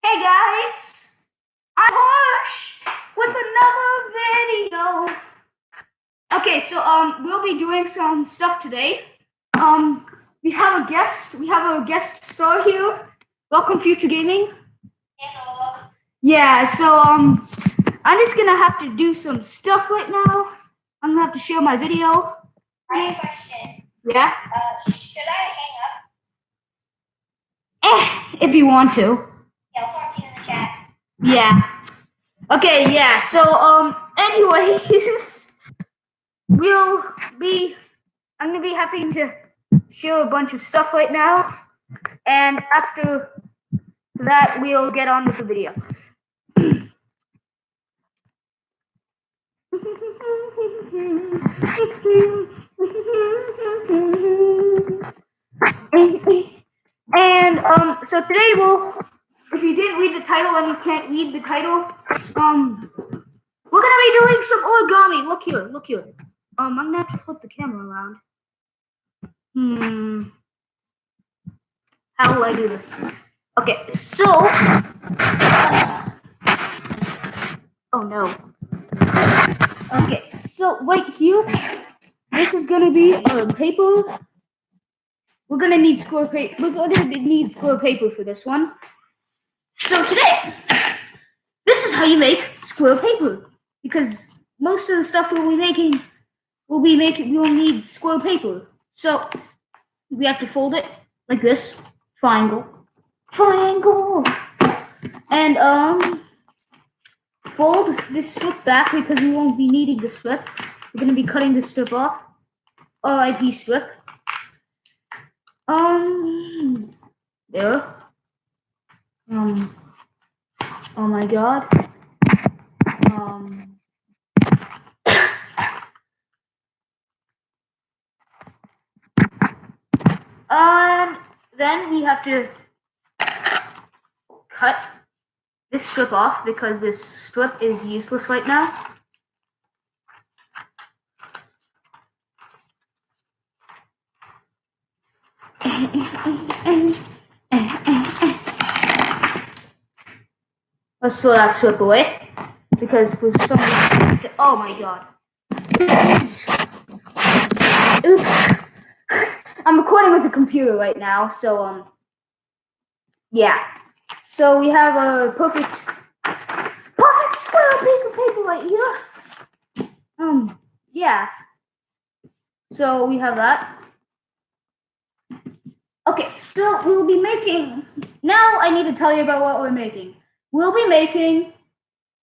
Hey guys, I'm Harsh with another video. Okay, so we'll be doing some stuff today. We have a guest. We have a guest star here. Welcome, Future Gaming. Hello. Yeah, so I'm just gonna have to do some stuff right now. I'm gonna have to share my video. I have a question. Yeah. Should I hang up? If you want to. Yeah, I'll talk to you in the chat. Yeah. Okay, yeah. So anyways, I'm gonna be having to show a bunch of stuff right now, and after that we'll get on with the video. And so today if you didn't read the title and you can't read the title, we're gonna be doing some origami. Look here. I'm gonna have to flip the camera around. How will I do this? Okay, so oh no. Okay, so right here, this is gonna be paper. We're gonna need square paper. We're gonna need square paper for this one. So today, this is how you make square paper, because most of the stuff we'll need square paper. So we have to fold it like this, triangle, and fold this strip back because we won't be needing the strip. We're gonna be cutting the strip off, RIP strip. There. Oh my god. And then we have to cut this strip off because this strip is useless right now. Let's throw that strip away because for some reason, oh my god. Oops. I'm recording with the computer right now, so yeah. So we have a perfect square piece of paper right here. Yeah. So we have that. Okay, so we'll be making. Now I need to tell you about what we're making. We'll be making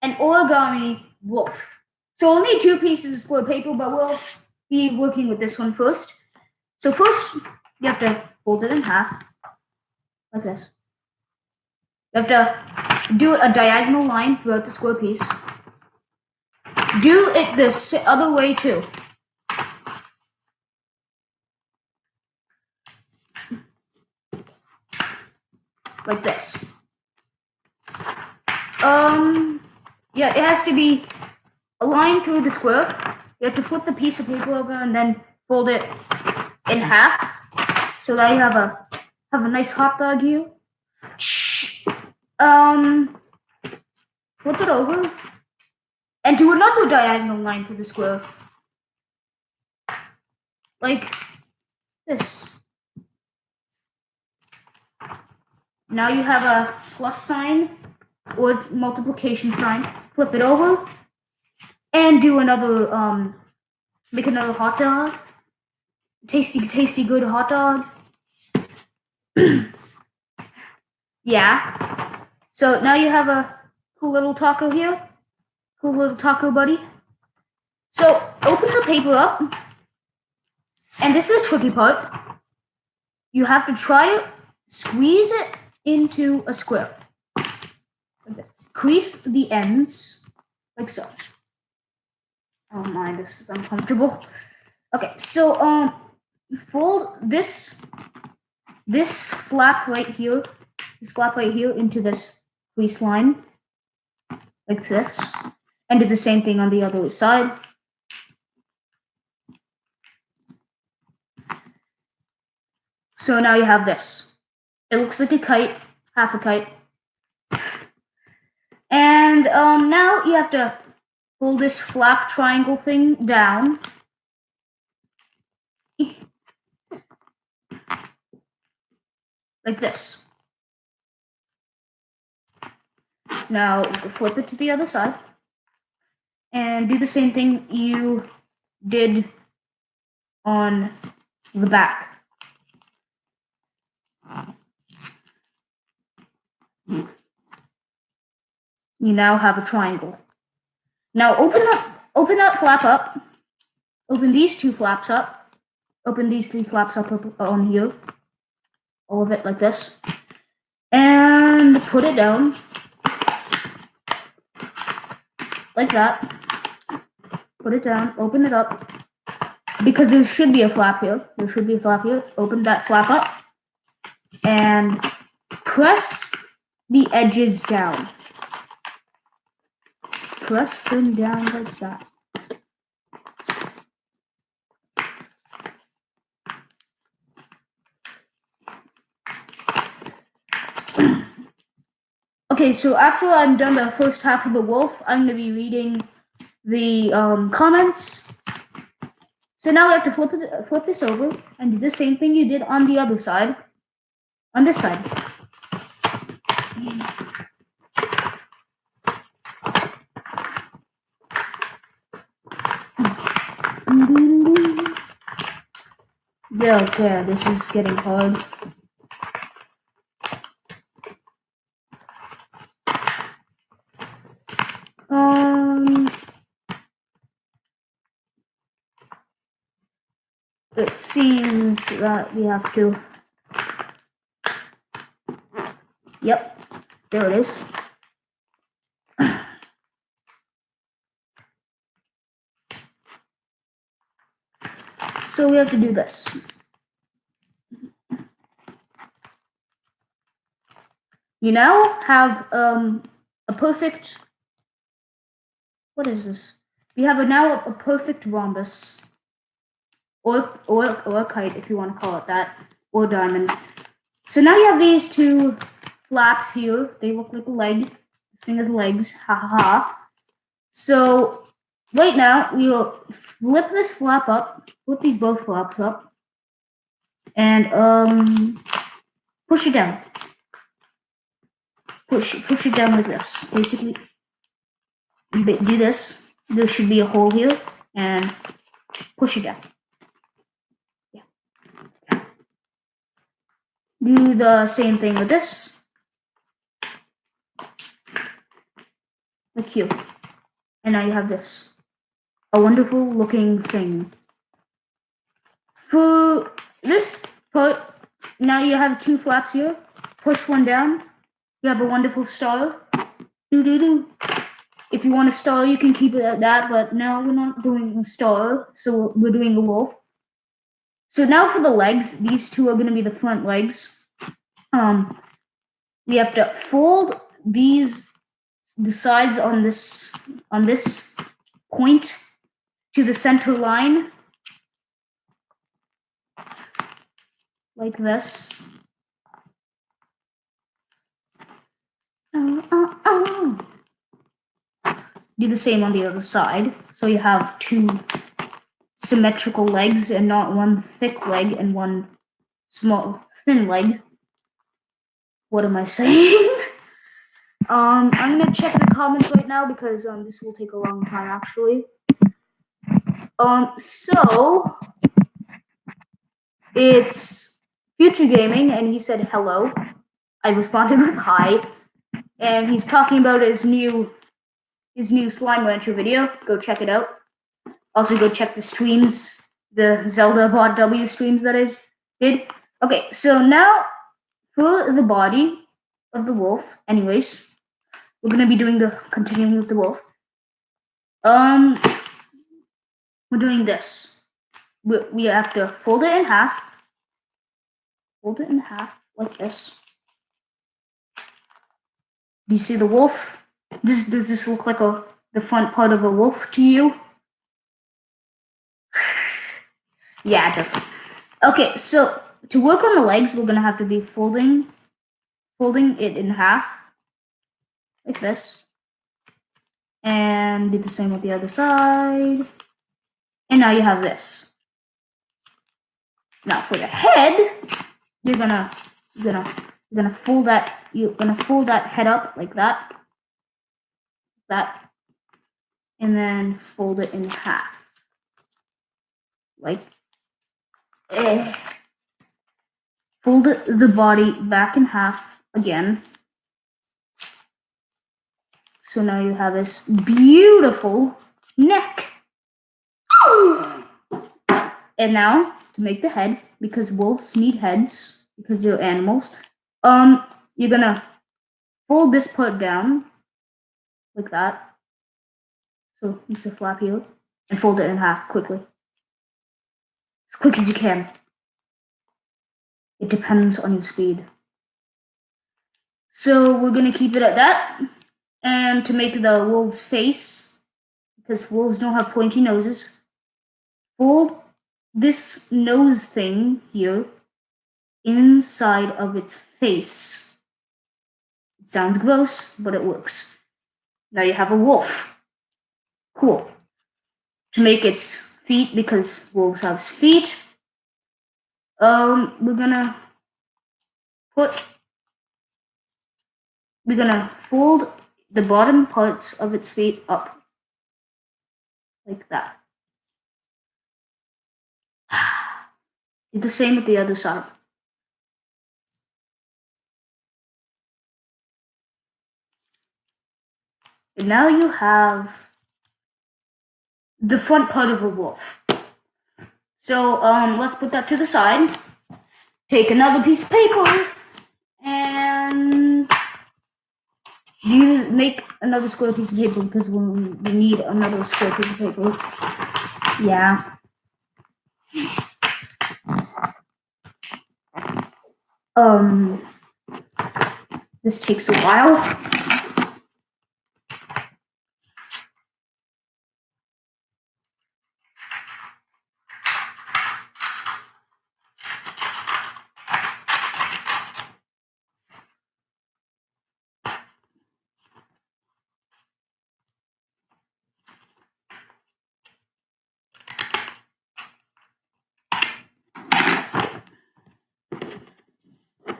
an origami wolf. So we'll need 2 pieces of square paper, but we'll be working with this one first. So first, you have to fold it in half, like this. You have to do a diagonal line throughout the square piece. Do it this other way too. Like this. Yeah, it has to be a line through the square. You have to flip the piece of paper over and then fold it in half. So that you have a nice hot dog here. Flip it over and do another diagonal line through the square. Like this. Now you have a plus sign or multiplication sign. Flip it over and do another, make another hot dog. Tasty good hot dog. Yeah. So now you have a cool little taco here. Cool little taco buddy. So open the paper up. And this is the tricky part. You have to try it, squeeze it into a square. Like this. Crease the ends, like so. Oh my, this is uncomfortable. Okay, so fold this flap right here, into this crease line, like this, and do the same thing on the other side. So now you have this. It looks like a kite, half a kite. And now you have to pull this flap triangle thing down. Like this. Now flip it to the other side. And do the same thing you did on the back. You now have a triangle. Now open that flap up. Open these two flaps up. Open these three flaps up on here. All of it like this. And put it down. Like that. Put it down. Open it up. Because there should be a flap here. There should be a flap here. Open that flap up. And press the edges down. Press them down like that. Okay, so after I'm done the first half of the wolf, I'm going to be reading the comments. So now we have to flip this over and do the same thing you did on the other side. On this side. Yeah, okay, this is getting hard. It seems that we have to. Yep, there it is. So we have to do this. You now have a perfect. What is this? You have now a perfect rhombus, or kite if you want to call it that, or diamond. So now you have these two flaps here. They look like a leg. This thing has legs. Ha ha ha. So right now we'll flip this flap up. Flip these both flaps up, and push it down. Push it down like this. Basically, do this. There should be a hole here, and push it down. Yeah. Do the same thing with this. Like here. And now you have this. A wonderful looking thing. For this part, now you have two flaps here. Push one down. You have a wonderful star. Do. If you want a star, you can keep it at that, but now we're not doing a star, so we're doing a wolf. So now for the legs, these two are going to be the front legs. We have to fold the sides on this point to the center line, like this. Do the same on the other side, so you have two symmetrical legs and not one thick leg and one small thin leg. What am I saying? I'm gonna check the comments right now because this will take a long time actually. So it's Future Gaming and he said hello. I responded with hi, and he's talking about his new Slime Rancher video. Go check it out. Also go check the streams, the Zelda Bot W streams that I did. Okay, so now for the body of the wolf, anyways, we're gonna be continuing with the wolf. We're doing this. We have to fold it in half. Fold it in half like this. Do you see the wolf? Does this look like the front part of a wolf to you? Yeah, it does. Okay, so to work on the legs, we're gonna have to be folding it in half, like this. And do the same with the other side. And now you have this. Now for the head, you're gonna fold that head up like that, and then fold it in half, like fold the body back in half again. So now you have this beautiful neck. And now to make the head, because wolves need heads because they're animals, you're gonna fold this part down like that. So it's a flap here, and fold it in half quickly, as quick as you can. It depends on your speed. So we're gonna keep it at that. And to make the wolf's face, because wolves don't have pointy noses, fold this nose thing here inside of its face. It sounds gross, but it works. Now you have a wolf. Cool. To make its feet, because wolves have feet, we're gonna fold the bottom parts of its feet up like that. Do the same with the other side. And now you have the front part of a wolf. So let's put that to the side. Take another piece of paper and you make another square piece of paper because we need another square piece of paper. Yeah. This takes a while.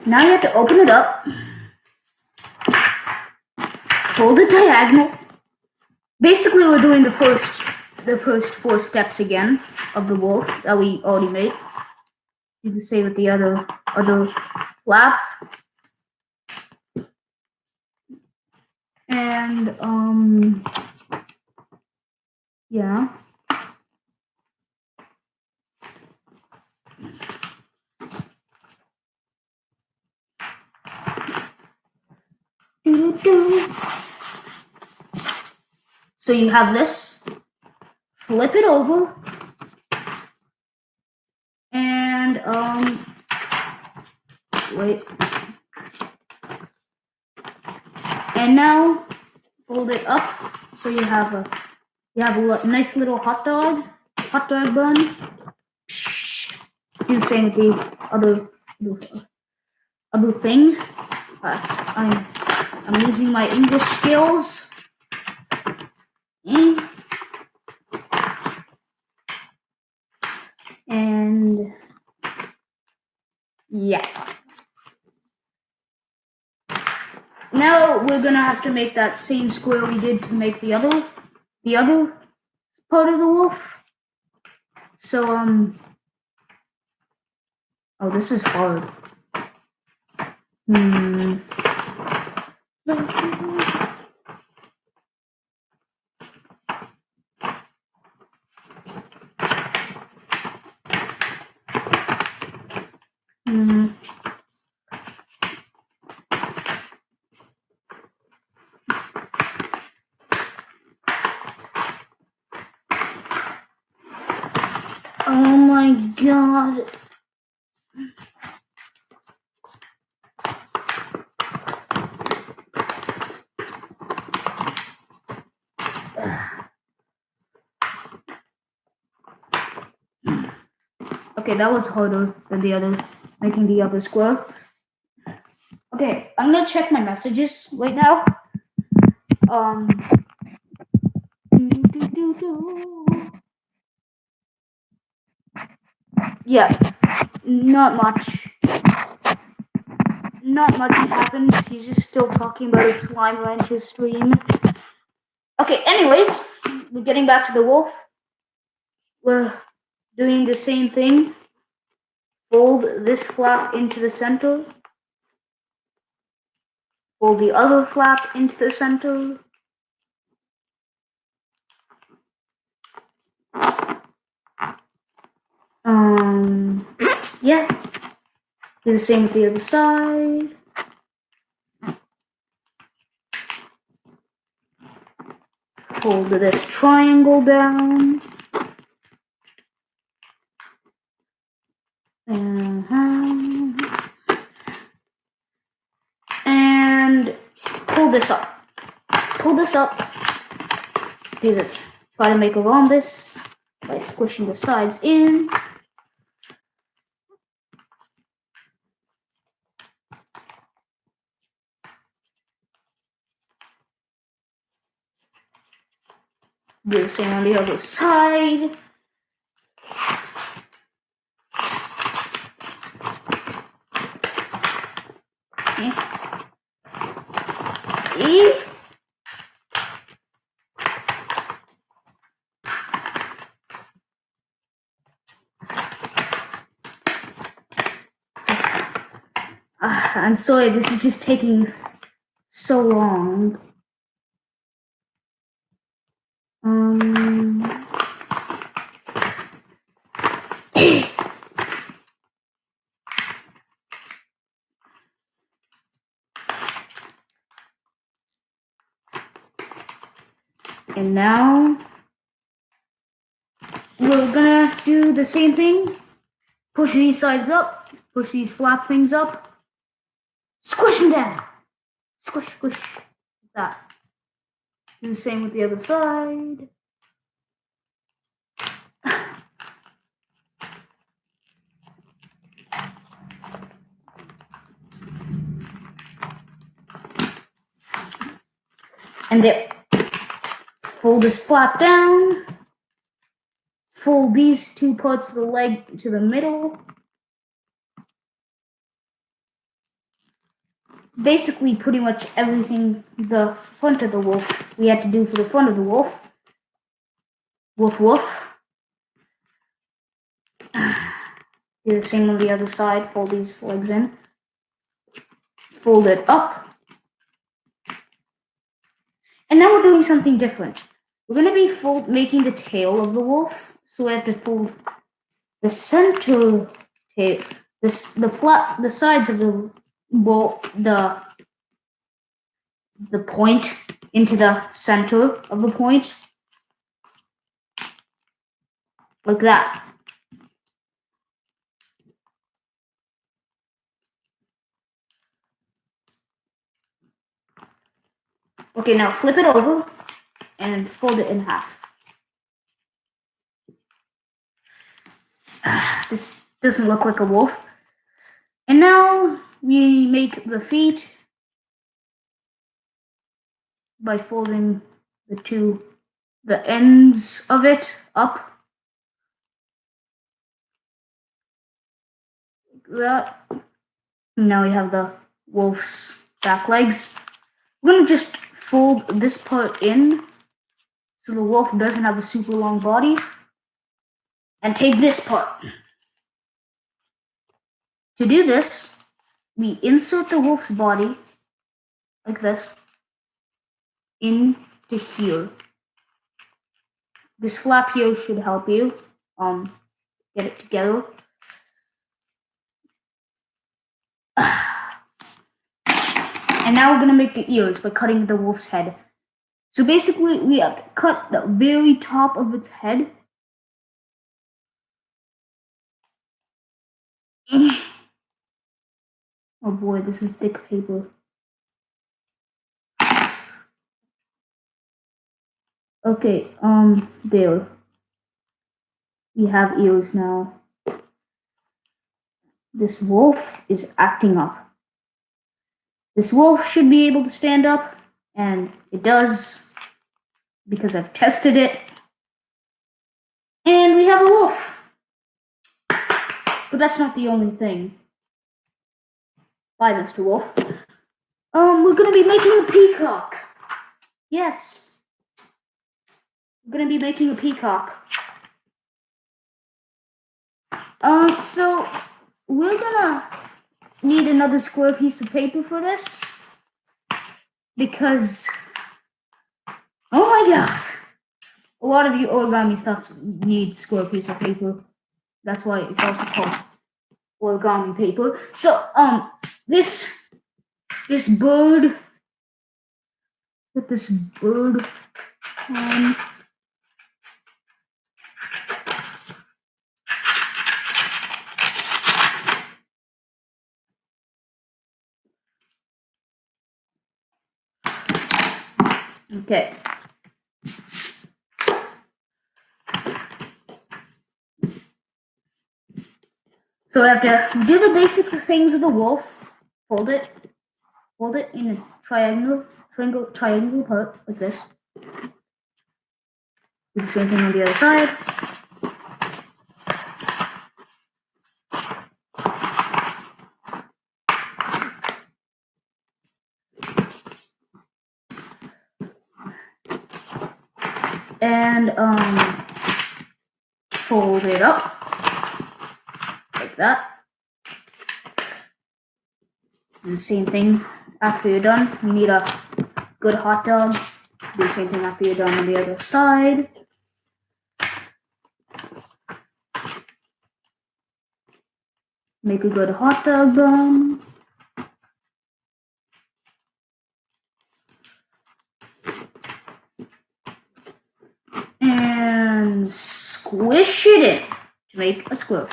Now you have to open it up, fold it diagonal. Basically, we're doing the first 4 steps again of the wolf that we already made. You can say with the other flap. And yeah. So you have this, flip it over, and wait. And now fold it up so you have a nice little hot dog bun. Do the same with the other thing. I'm using my English skills. And yeah. Now we're gonna have to make that same square we did to make the other part of the wolf. So oh, this is hard. Oh my god. Okay, that was harder than making the other square. Okay, I'm gonna check my messages right now. Yeah, not much. Not much happened. He's just still talking about his slime rancher stream. Okay, anyways, we're getting back to the wolf. We're doing the same thing. Fold this flap into the center. Fold the other flap into the center. Yeah. Do the same with the other side. Fold this triangle down. And pull this up. Pull this up. Do this. Try to make a rhombus by squishing the sides in. Do the same on the other side. Okay. I'm sorry, this is just taking so long. And now we're gonna do the same thing. Push these sides up, push these flap things up, squish them down. Squish, squish, like that. Do the same with the other side. And there. Fold this flap down. Fold these two parts of the leg to the middle. Basically, pretty much everything the front of the wolf we had to do for the front of the wolf. Woof woof. Do the same on the other side. Fold these legs in. Fold it up. And now we're doing something different. We're going to be making the tail of the wolf. So we have to fold the center tail, the sides of the wolf, the point into the center of the point. Like that. Okay, now flip it over and fold it in half. This doesn't look like a wolf. And now we make the feet by folding the ends of it up. Like that. And now we have the wolf's back legs. We're going to just fold this part in so the wolf doesn't have a super long body. And take this part. To do this, we insert the wolf's body like this into here. This flap here should help you get it together. And now we're gonna make the ears by cutting the wolf's head. So basically, we have to cut the very top of its head. Oh boy, this is thick paper. Okay, there. We have ears now. This wolf is acting up. This wolf should be able to stand up, and it does. because I've tested it. And we have a wolf. But that's not the only thing. Bye, Mr. Wolf. We're gonna be making a peacock. Yes. We're gonna be making a peacock. So we're gonna need another square piece of paper for this. Because, oh my god, a lot of you origami stuff needs square piece of paper. That's why it's also called origami paper. So, this bird, put this bird on. Okay. So we have to do the basic things of the wolf. Fold it in a triangle part like this. Do the same thing on the other side. And fold it up like that. And the same thing after you're done. You need a good hot dog. Do the same thing after you're done on the other side. Make a good hot dog bun. And squish it in to make a squirrel.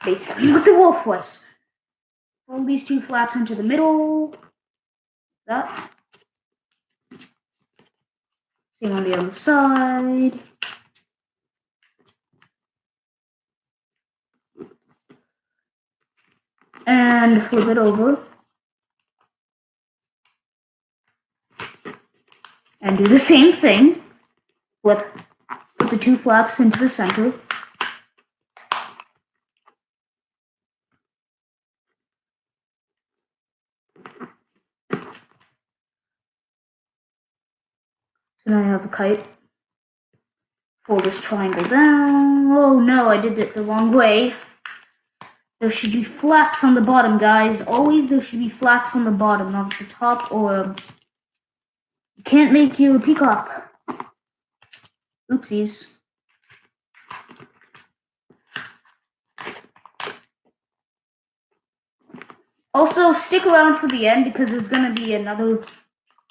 Basically what the wolf was. Fold these two flaps into the middle. That. Same on the other side. And flip it over. And do the same thing. Put the two flaps into the center. So now I have a kite. Pull this triangle down. Oh no, I did it the wrong way. There should be flaps on the bottom, guys. Always there should be flaps on the bottom, not at the top, or you can't make you a peacock. Oopsies. Also, stick around for the end because there's going to be another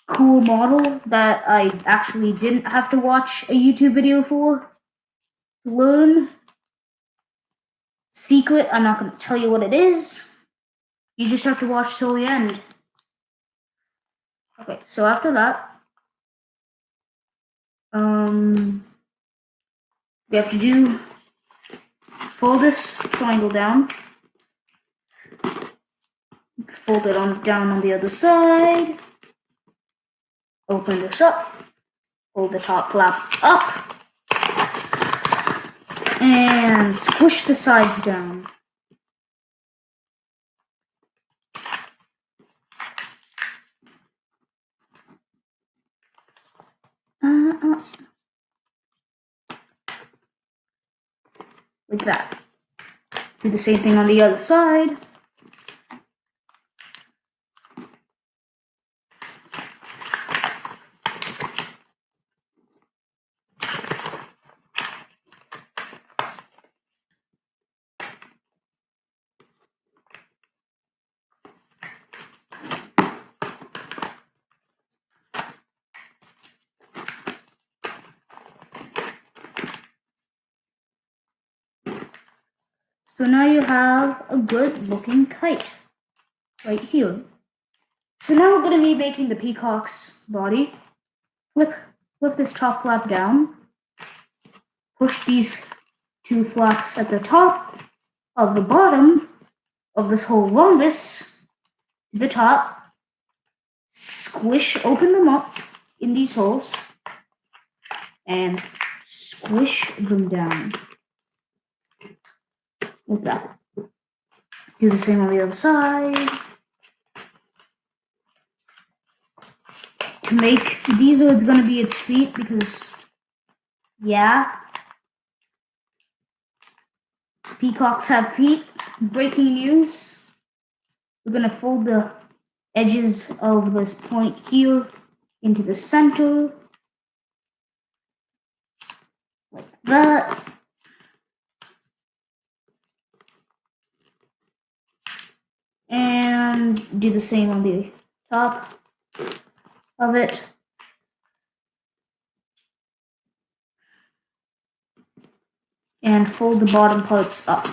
cool model that I actually didn't have to watch a YouTube video for to learn. Secret, I'm not going to tell you what it is. You just have to watch till the end. Okay, so after that, we have to fold this triangle down. Fold it down on the other side. Open this up. Fold the top flap up. And squish the sides down. Like that. Do the same thing on the other side. So now you have a good looking kite right here. So now we're going to be making the peacock's body. Flip this top flap down. Push these two flaps at the top of the bottom of this whole rhombus to the top. Squish, open them up in these holes. and squish them down. Like that. Do the same on the other side. To make these are going to be its feet because, yeah, peacocks have feet. Breaking news. We're going to fold the edges of this point here into the center. Like that. And do the same on the top of it. And fold the bottom parts up.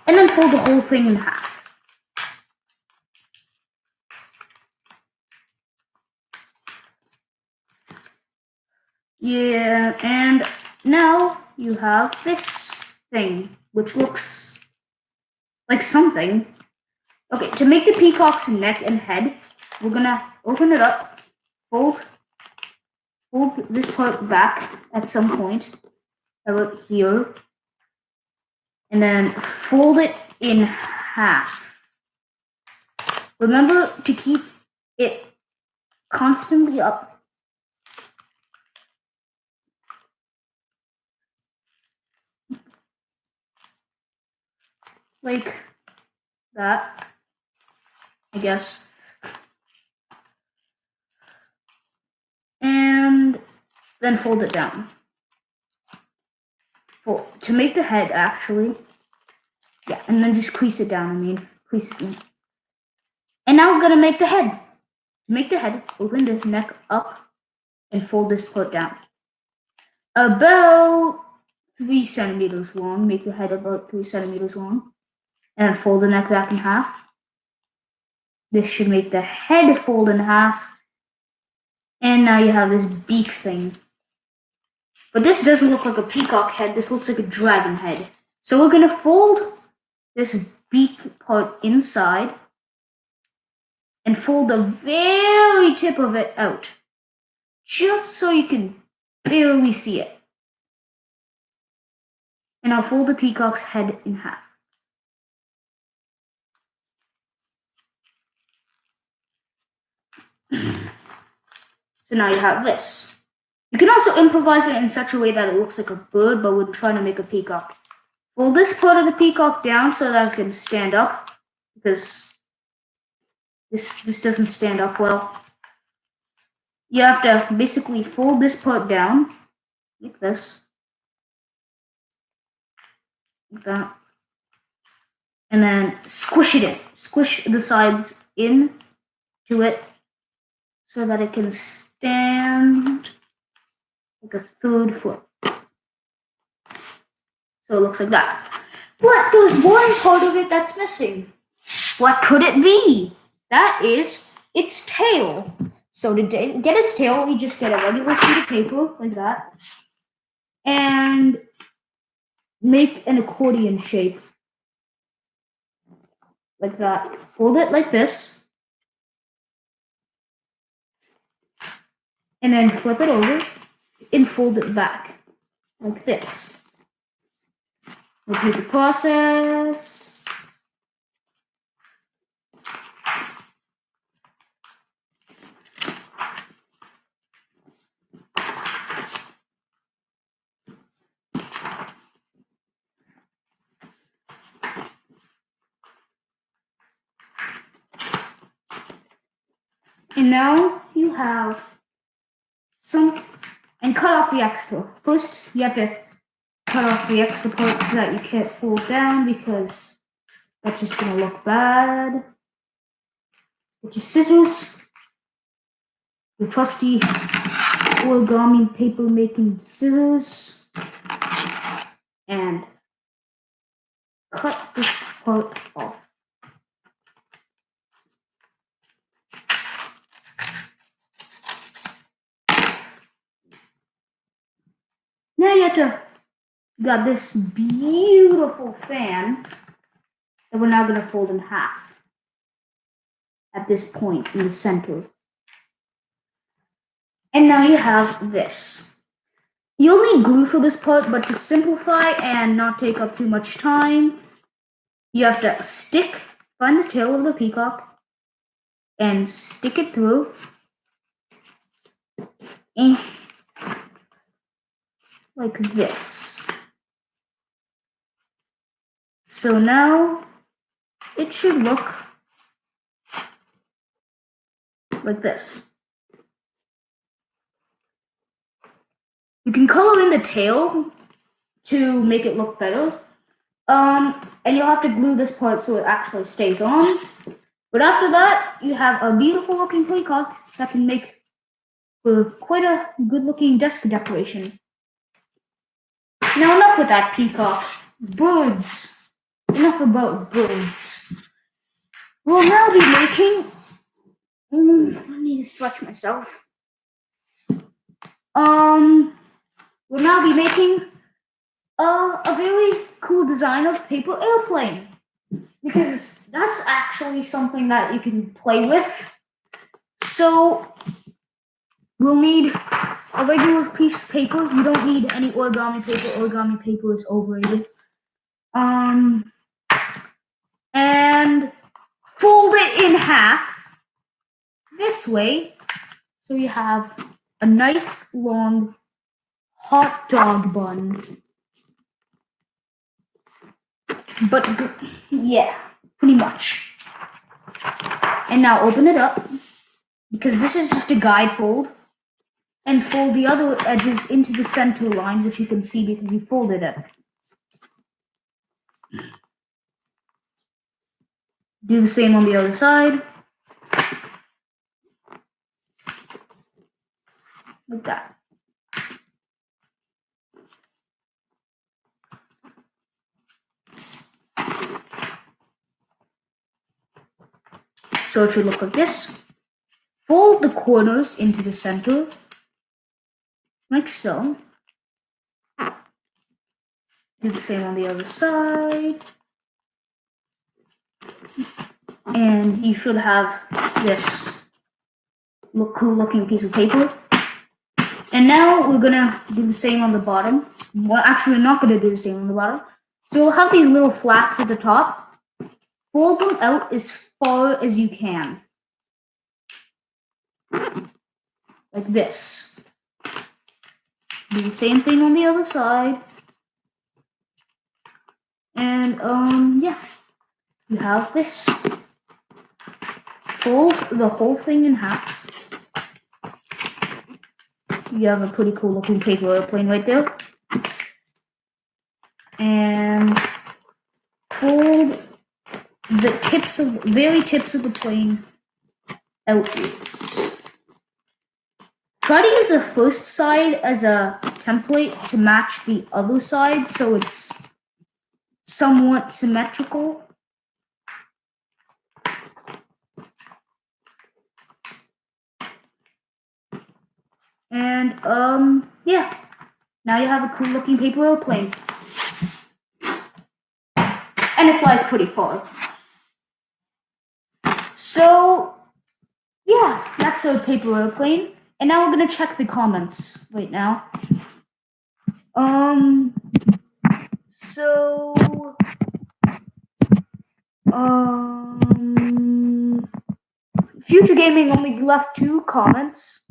And then fold the whole thing in half. Yeah, and now you have this thing, which looks like something. Okay, to make the peacock's neck and head, we're gonna open it up, fold this part back at some point, about here, and then fold it in half. Remember to keep it constantly up. Like that, I guess. And then fold it down. To make the head, actually. Yeah, and then just crease it down, crease it in. And now we're gonna make the head. To make the head, open the neck up and fold this part down. About 3 centimeters long. Make the head about 3 centimeters long. And fold the neck back in half. This should make the head fold in half. And now you have this beak thing. But this doesn't look like a peacock head. This looks like a dragon head. So we're going to fold this beak part inside and fold the very tip of it out. Just so you can barely see it. And I'll fold the peacock's head in half. So now you have this. You can also improvise it in such a way that it looks like a bird, but we're trying to make a peacock. Fold this part of the peacock down so that it can stand up, because this doesn't stand up well. You have to basically fold this part down, like this, like that, and then squish it in. Squish the sides in to it so that it can stand like a third foot. So it looks like that. But there's one part of it that's missing. What could it be? That is its tail. So to get its tail, we just get a regular sheet of paper like that and make an accordion shape like that. Fold it like this and then flip it over and fold it back like this. Repeat the process. And now you have some, and cut off the extra. First, you have to cut off the extra part so that you can't fold down, because that's just gonna look bad. Get your scissors, your trusty origami paper making scissors, and cut this part off. Now you got this beautiful fan that we're now gonna fold in half. at this point in the center. And now you have this. You'll need glue for this part, but to simplify and not take up too much time, you have to find the tail of the peacock, and stick it through. And like this. So now it should look like this. You can color in the tail to make it look better. And you'll have to glue this part so it actually stays on. But after that, you have a beautiful looking peacock that can make for quite a good looking desk decoration. Now enough with that peacock. Birds. Enough about birds. We'll now be making... I need to stretch myself. We'll now be making a very cool design of paper airplane, because that's actually something that you can play with. So we'll need a regular piece of paper. You don't need any origami paper. Origami paper is overrated. And fold it in half this way, so you have a nice long hot dog bun. But yeah, pretty much. And now open it up, because this is just a guide fold, and fold the other edges into the center line, which you can see because you folded it. Do the same on the other side. Like that. So it should look like this. Fold the corners into the center, like so. Do the same on the other side. And you should have this cool looking piece of paper. And now we're gonna do the same on the bottom. Well, actually, we're not gonna do the same on the bottom. So we'll have these little flaps at the top. Fold them out as far as you can. Like this. Do the same thing on the other side. And yeah. You have this. Fold the whole thing in half. You have a pretty cool looking paper airplane right there. And fold the very tips of the plane outwards. Try to use the first side as a template to match the other side so it's somewhat symmetrical. And yeah. Now you have a cool looking paper airplane. And it flies pretty far. So yeah, that's a paper airplane. And now we're gonna check the comments right now. Future Gaming only left 2 comments.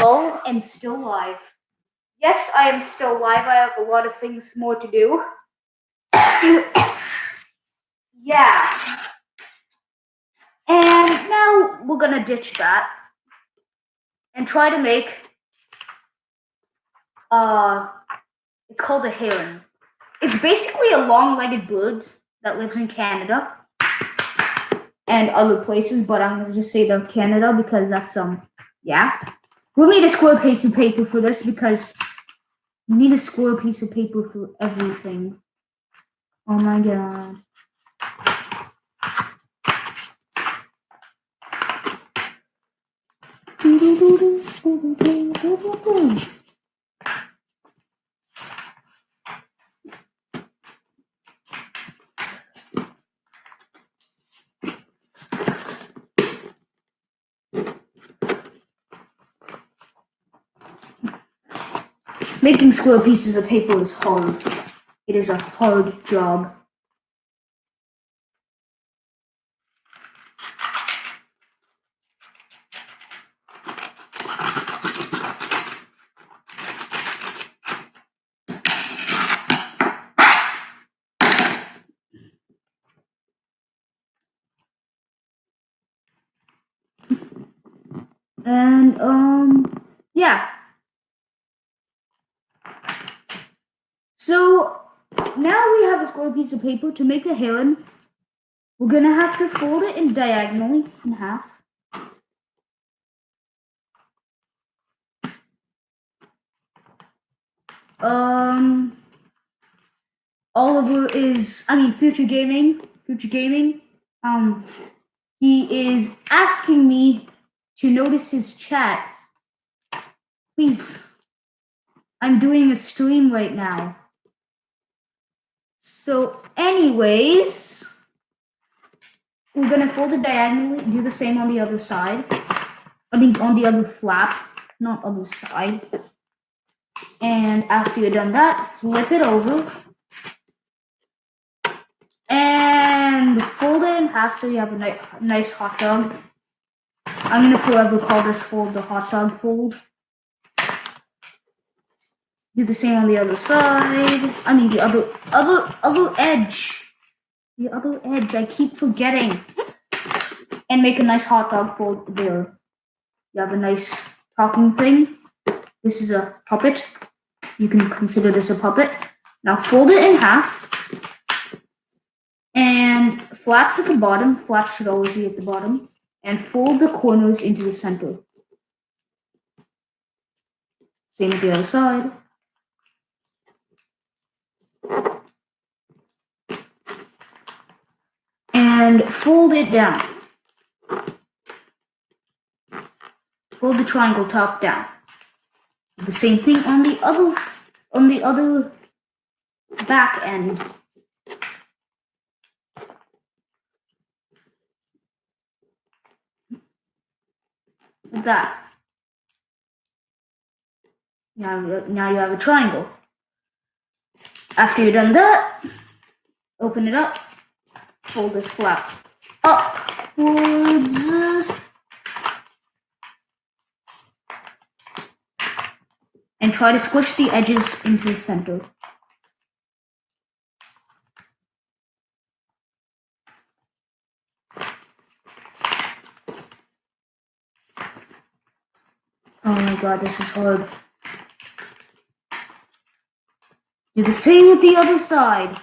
Lol and still live. Yes, I am still live. I have a lot of things more to do. Yeah. And now we're gonna ditch that and try to make it's called a heron. It's basically a long-legged bird that lives in Canada and other places, but I'm gonna just say the Canada because that's yeah. We'll need a square piece of paper for this because you need a square piece of paper for everything. Oh my god. Making square pieces of paper is hard. It is a hard job. And yeah. So now we have a square piece of paper. To make a heron, we're gonna have to fold it in diagonally in half. Oliver is, Future Gaming. He is asking me to notice his chat. Please, I'm doing a stream right now. So, anyways, we're gonna fold it diagonally. Do the same on the other side. On the other flap, not other side. And after you're done that, flip it over. And fold it in half so you have a nice hot dog. I'm gonna forever call this fold the hot dog fold. Do the same on the other side. The other edge. The other edge. I keep forgetting. And make a nice hot dog fold there. You have a nice talking thing. This is a puppet. You can consider this a puppet. Now fold it in half. And flaps at the bottom. Flaps should always be at the bottom. And fold the corners into the center. Same with the other side. And fold it down. Fold the triangle top down. The same thing on the other back end. Like that. Now you have a triangle. After you've done that, open it up. Fold this flap upwards. And try to squish the edges into the center. Oh my god, this is hard. Do the same with the other side.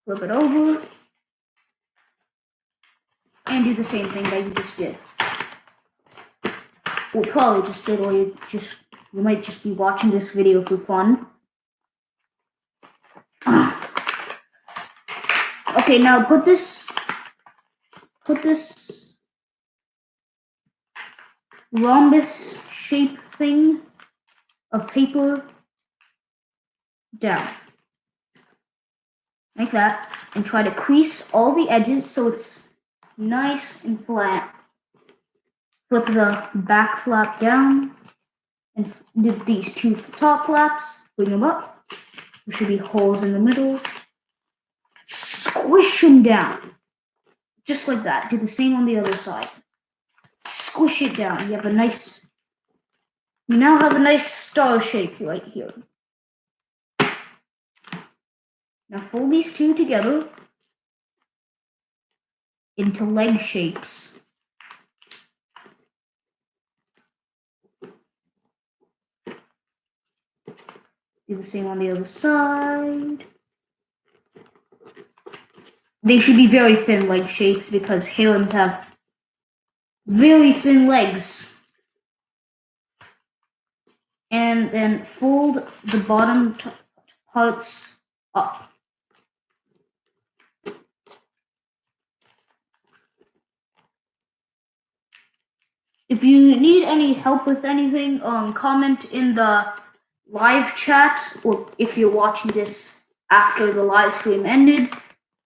Flip it over. And do the same thing that you just did. Well, probably just did, or you might just be watching this video for fun. Okay, now put this rhombus shape thing of paper down. Like that. And try to crease all the edges so it's nice and flat. Flip the back flap down and do these two top flaps. Bring them up. There should be holes in the middle. Squish them down. Just like that. Do the same on the other side. Squish it down. You now have a nice star shape right here. Now fold these two together into leg shapes. Do the same on the other side. They should be very thin leg shapes because herons have very thin legs. And then fold the bottom parts up. If you need any help with anything, comment in the live chat, or if you're watching this after the live stream ended,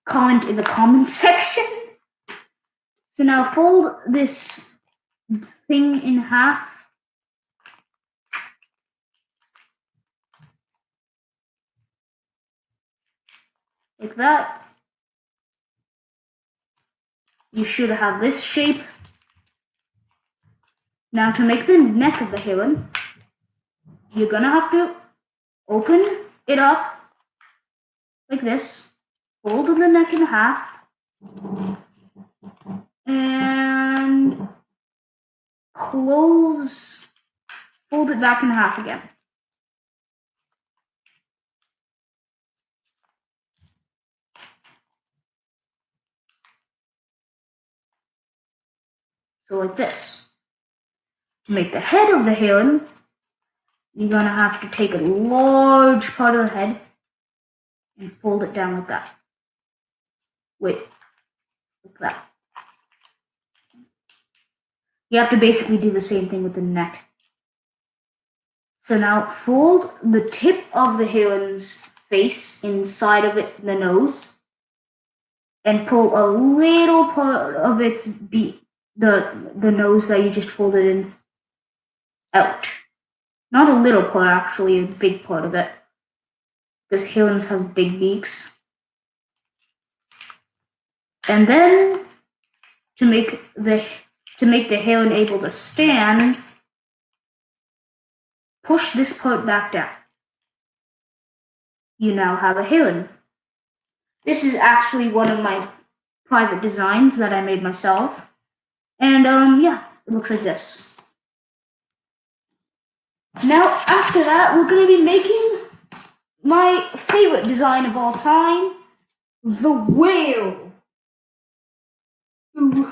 comment in the comment section. So now fold this thing in half. Like that. You should have this shape. Now to make the neck of the heron, you're gonna have to open it up like this, fold the neck in half, and close, fold it back in half again. So like this. To make the head of the heron, you're gonna have to take a large part of the head and fold it down like that. Wait, like that. You have to basically do the same thing with the neck. So now fold the tip of the heron's face inside of it, the nose, and pull a little part of its beak, the nose that you just folded in, out. Not a little part, actually, a big part of it, because herons have big beaks. And then to make the heron able to stand, push this part back down. You now have a heron. This is actually one of my private designs that I made myself. And yeah, it looks like this. Now after that, we're going to be making my favorite design of all time, the whale. Ooh,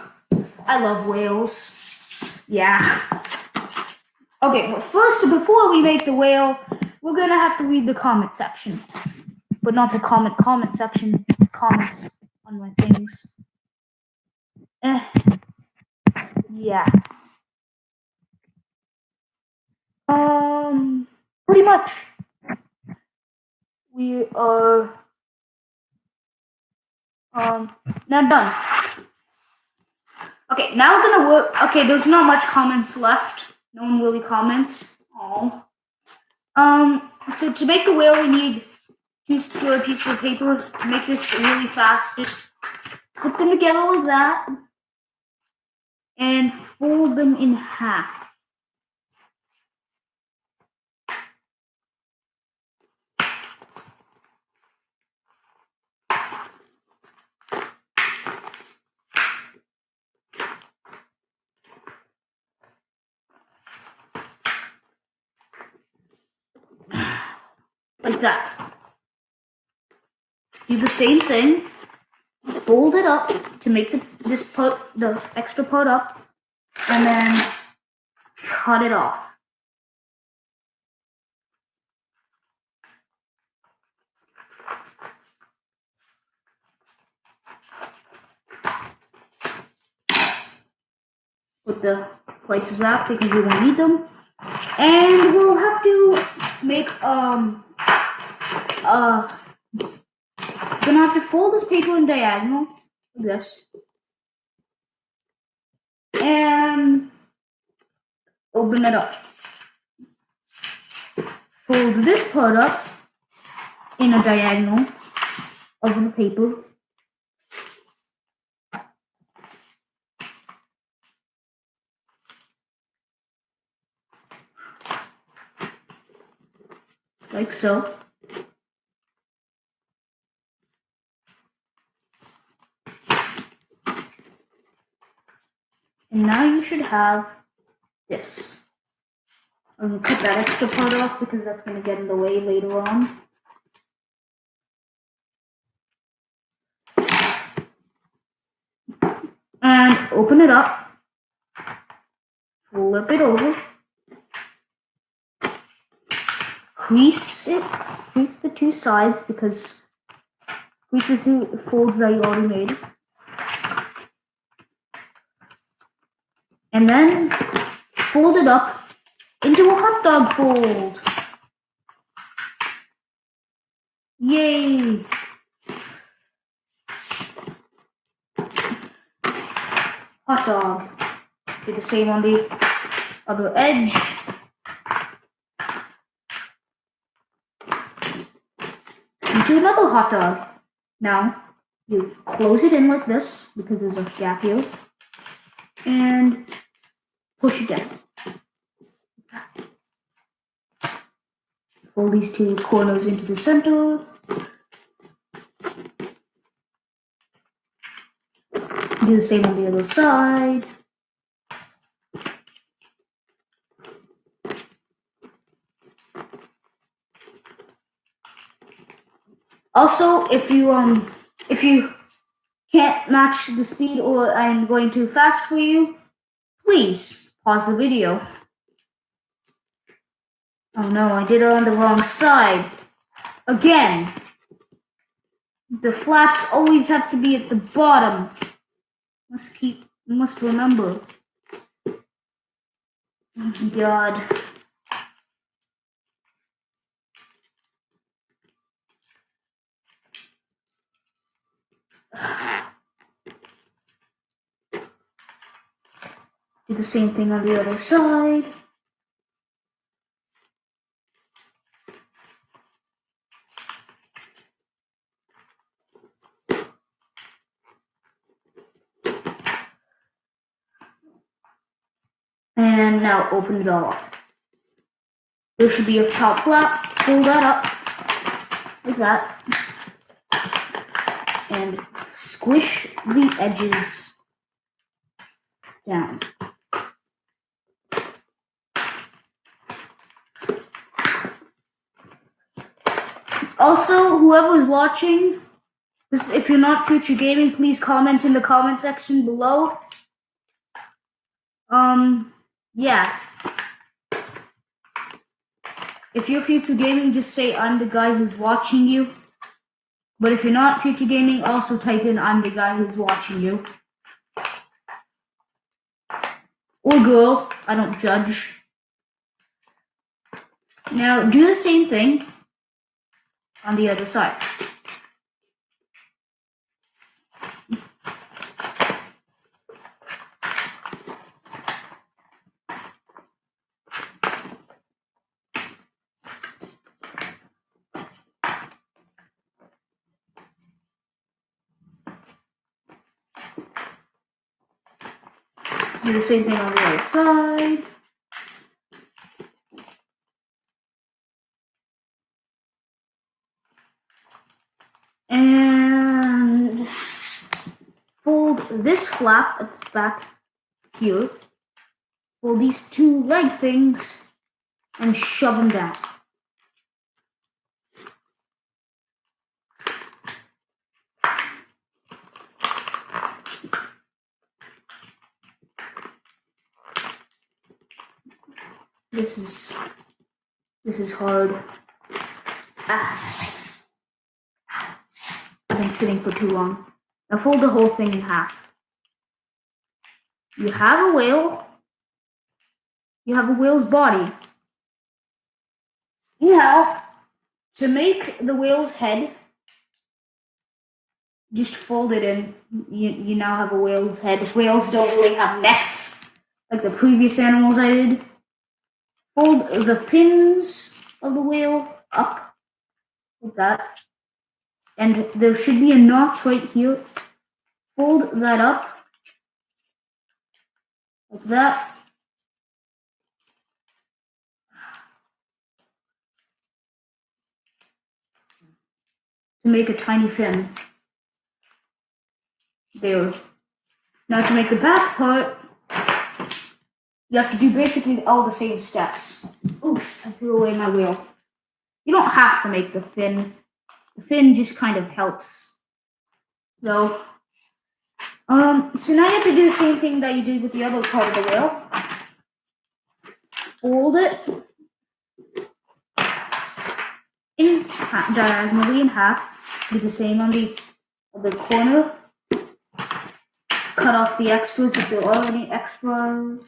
I love whales. Yeah. Okay, but first, before we make the whale, we're going to have to read the comment section. But not the comment section, comments on my things. Yeah. Pretty much. We are now done. Okay, now we're gonna work. Okay, there's not much comments left. No one really comments. Oh. So to make the whale, we need 2 square pieces of paper. To make this really fast, just put them together like that and fold them in half. Like that. Do the same thing. Fold it up to make the extra part up, and then cut it off. Put the slices back because we won't need them, and we'll have to make gonna have to fold this paper in diagonal like this, and open it up. Fold this part up in a diagonal of the paper. Like so. And now you should have this. I'm going to cut that extra part off because that's going to get in the way later on. And open it up. Flip it over. Crease it. Crease the 2 sides because crease the 2 folds that you already made. And then fold it up into a hot dog fold. Yay! hot dog. Do the same on the other edge. Into another hot dog. Now, you close it in like this because there's a gap here. And push it down. Fold these two corners into the center. Do the same on the other side. Also, if you can't match the speed or I'm going too fast for you, please pause the video. Oh no, I did it on the wrong side. Again. The flaps always have to be at the bottom. Must remember. Oh my god. Do the same thing on the other side. And now open it all up. There should be a top flap. Pull that up like that. And squish the edges down. Also, whoever's watching, if you're not Future Gaming, please comment in the comment section below. Yeah. If you're Future Gaming, just say I'm the guy who's watching you. But if you're not Future Gaming, also type in I'm the guy who's watching you. Or girl, I don't judge. Now do the same thing on the other side. Do the same thing on the other side. And fold this flap at the back here. Fold these two leg things and shove them down. This is hard. I've been sitting for too long. Now fold the whole thing in half. You have a whale. You have a whale's body. Now, to make the whale's head, just fold it in. You now have a whale's head. Whales don't really have necks like the previous animals I did. Fold the fins of the whale up like that. And there should be a notch right here. Fold that up like that. To make a tiny fin. There. Now to make the back part, you have to do basically all the same steps. Oops, I threw away my wheel. You don't have to make the fin. The fin just kind of helps. So now you have to do the same thing that you did with the other part of the wheel. Fold it diagonally in half. Do the same on the corner. Cut off the extras if there are any extras.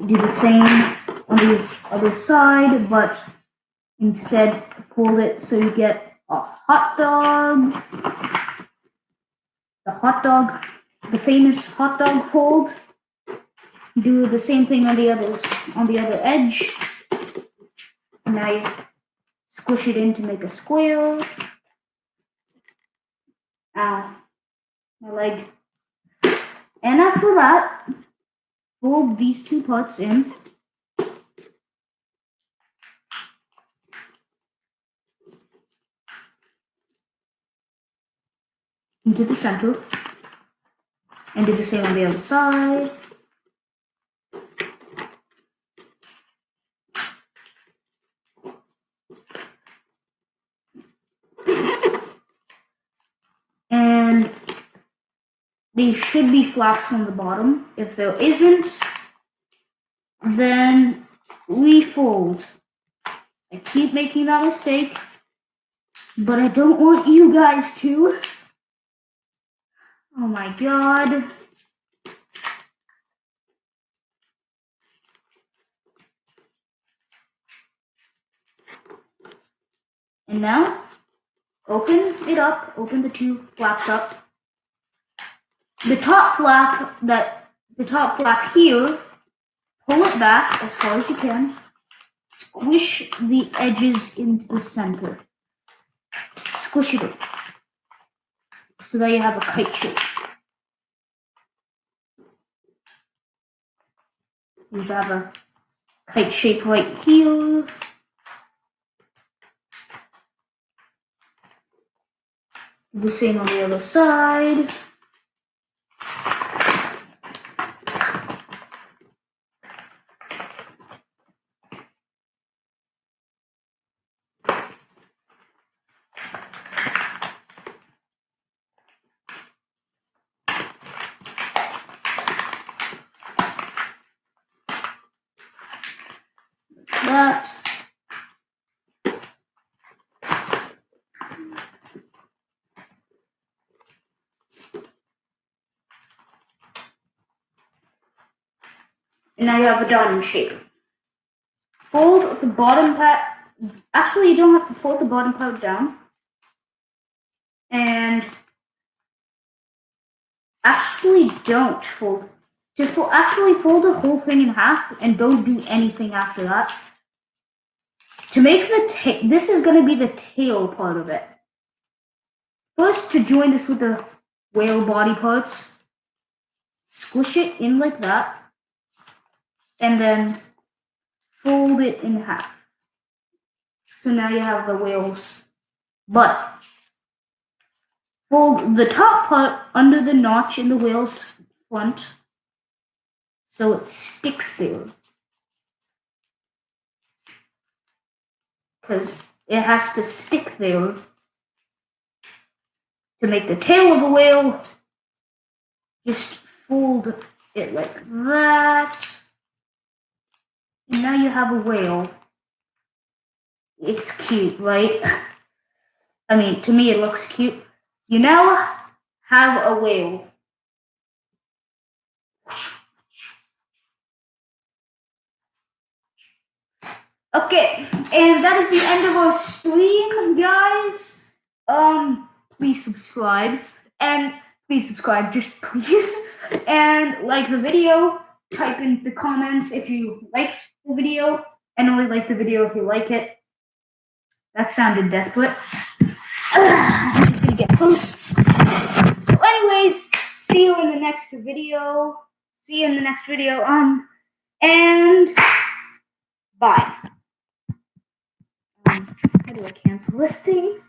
Do the same on the other side, but instead fold it so you get a hot dog. hot dog, the famous hot dog fold. Do the same thing on the other edge. And now you squish it in to make a square. My leg. And after that, fold these two parts in. Into the center. And do the same on the other side. And there should be flaps on the bottom. If there isn't, then refold. I keep making that mistake, but I don't want you guys to. Oh my god. And now, open it up, open the two flaps up. The top flap here, pull it back as far as you can. Squish the edges into the center. Squish it in. So that you have a kite shape. You have a kite shape right here. Do the same on the other side. That. And now you have a diamond shape. Fold the bottom part. Actually, you don't have to fold the bottom part down. And actually don't fold. Actually fold the whole thing in half and don't do anything after that. To make the this is going to be the tail part of it. First, to join this with the whale body parts, squish it in like that, and then fold it in half. So now you have the whale's butt. Fold the top part under the notch in the whale's front so it sticks there. Because it has to stick there to make the tail of the whale. Just fold it like that. And now you have a whale. It's cute, right? I mean, to me it looks cute. You now have a whale. Okay, and that is the end of our stream, guys. Please subscribe, just please, and like the video. Type in the comments if you liked the video, and only like the video if you like it. That sounded desperate. I'm just gonna get close. So, anyways, see you in the next video. And bye. How do I cancel this thing?